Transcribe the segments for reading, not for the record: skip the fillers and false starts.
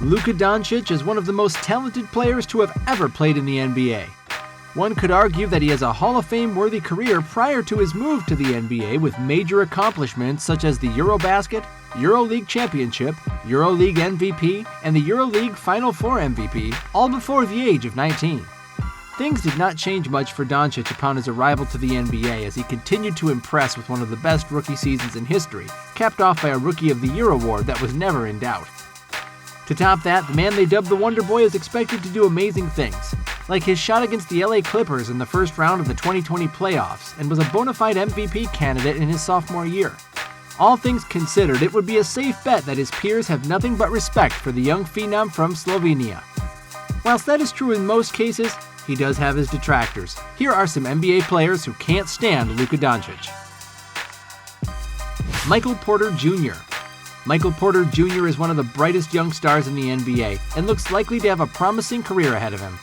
Luka Doncic is one of the most talented players to have ever played in the NBA. One could argue that he has a Hall of Fame-worthy career prior to his move to the NBA with major accomplishments such as the Eurobasket, Euroleague Championship, Euroleague MVP, and the Euroleague Final Four MVP, all before the age of 19. Things did not change much for Doncic upon his arrival to the NBA as he continued to impress with one of the best rookie seasons in history, capped off by a Rookie of the Year award that was never in doubt. To top that, the man they dubbed the Wonder Boy is expected to do amazing things, like his shot against the LA Clippers in the first round of the 2020 playoffs, and was a bona fide MVP candidate in his sophomore year. All things considered, it would be a safe bet that his peers have nothing but respect for the young phenom from Slovenia. Whilst that is true in most cases, he does have his detractors. Here are some NBA players who can't stand Luka Doncic. Michael Porter Jr. Michael Porter Jr. is one of the brightest young stars in the NBA and looks likely to have a promising career ahead of him.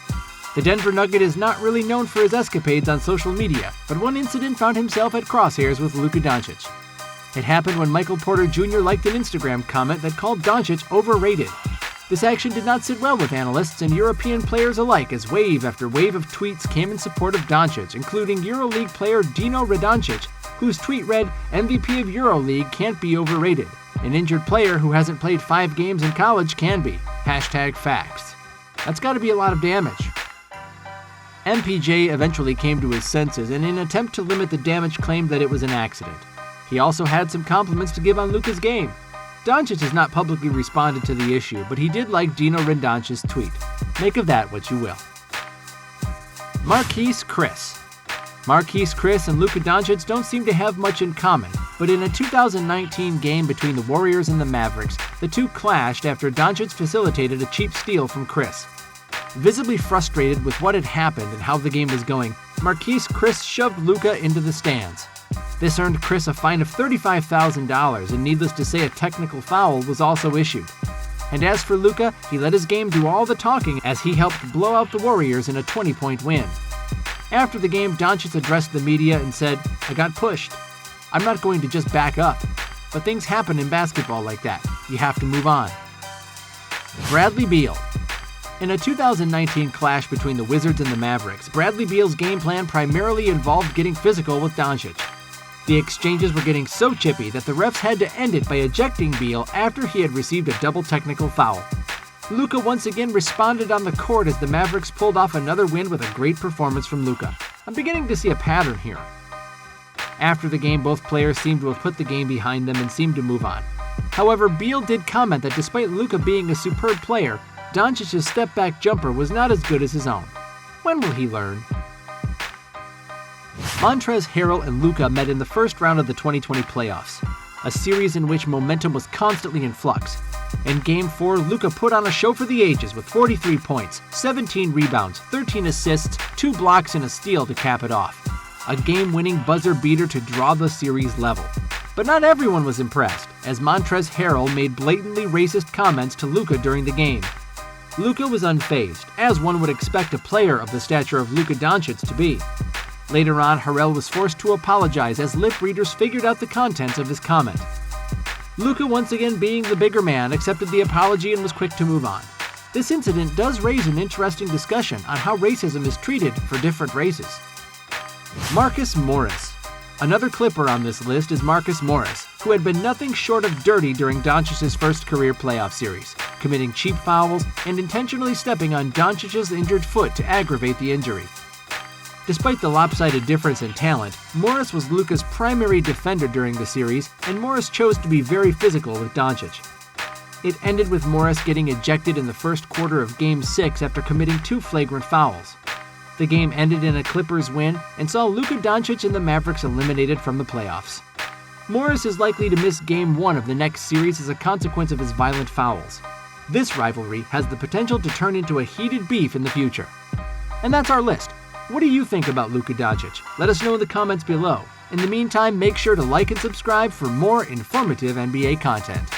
The Denver Nugget is not really known for his escapades on social media, but one incident found himself at crosshairs with Luka Doncic. It happened when Michael Porter Jr. liked an Instagram comment that called Doncic overrated. This action did not sit well with analysts and European players alike as wave after wave of tweets came in support of Doncic, including EuroLeague player Dino Radoncic, whose tweet read, "MVP of EuroLeague can't be overrated. An injured player who hasn't played 5 games in college can be. #facts." That's got to be a lot of damage. MPJ eventually came to his senses and in an attempt to limit the damage claimed that it was an accident. He also had some compliments to give on Luka's game. Doncic has not publicly responded to the issue, but he did like Dino Radoncic's tweet. Make of that what you will. Marquese Chris. Marquese Chris and Luka Doncic don't seem to have much in common, but in a 2019 game between the Warriors and the Mavericks, the two clashed after Doncic facilitated a cheap steal from Chris. Visibly frustrated with what had happened and how the game was going, Marquese Chris shoved Luka into the stands. This earned Chris a fine of $35,000, and needless to say a technical foul was also issued. And as for Luka, he let his game do all the talking as he helped blow out the Warriors in a 20-point win. After the game, Doncic addressed the media and said, "I got pushed. I'm not going to just back up. But things happen in basketball like that. You have to move on." Bradley Beal. In a 2019 clash between the Wizards and the Mavericks, Bradley Beal's game plan primarily involved getting physical with Doncic. The exchanges were getting so chippy that the refs had to end it by ejecting Beal after he had received a double technical foul. Luka once again responded on the court as the Mavericks pulled off another win with a great performance from Luka. I'm beginning to see a pattern here. After the game, both players seemed to have put the game behind them and seemed to move on. However, Beal did comment that despite Luka being a superb player, Doncic's step-back jumper was not as good as his own. When will he learn? Montrezl Harrell and Luka met in the first round of the 2020 playoffs, a series in which momentum was constantly in flux. In Game 4, Luka put on a show for the ages with 43 points, 17 rebounds, 13 assists, 2 blocks, and a steal to cap it off. A game-winning buzzer beater to draw the series level. But not everyone was impressed, as Montrezl Harrell made blatantly racist comments to Luka during the game. Luka was unfazed, as one would expect a player of the stature of Luka Doncic to be. Later on, Harrell was forced to apologize as lip readers figured out the contents of his comment. Luka, once again being the bigger man, accepted the apology and was quick to move on. This incident does raise an interesting discussion on how racism is treated for different races. Marcus Morris. Another Clipper on this list is Marcus Morris, who had been nothing short of dirty during Doncic's first career playoff series, committing cheap fouls and intentionally stepping on Doncic's injured foot to aggravate the injury. Despite the lopsided difference in talent, Morris was Luka's primary defender during the series, and Morris chose to be very physical with Doncic. It ended with Morris getting ejected in the first quarter of Game 6 after committing 2 flagrant fouls. The game ended in a Clippers win and saw Luka Doncic and the Mavericks eliminated from the playoffs. Morris is likely to miss Game 1 of the next series as a consequence of his violent fouls. This rivalry has the potential to turn into a heated beef in the future. And that's our list. What do you think about Luka Doncic? Let us know in the comments below. In the meantime, make sure to like and subscribe for more informative NBA content.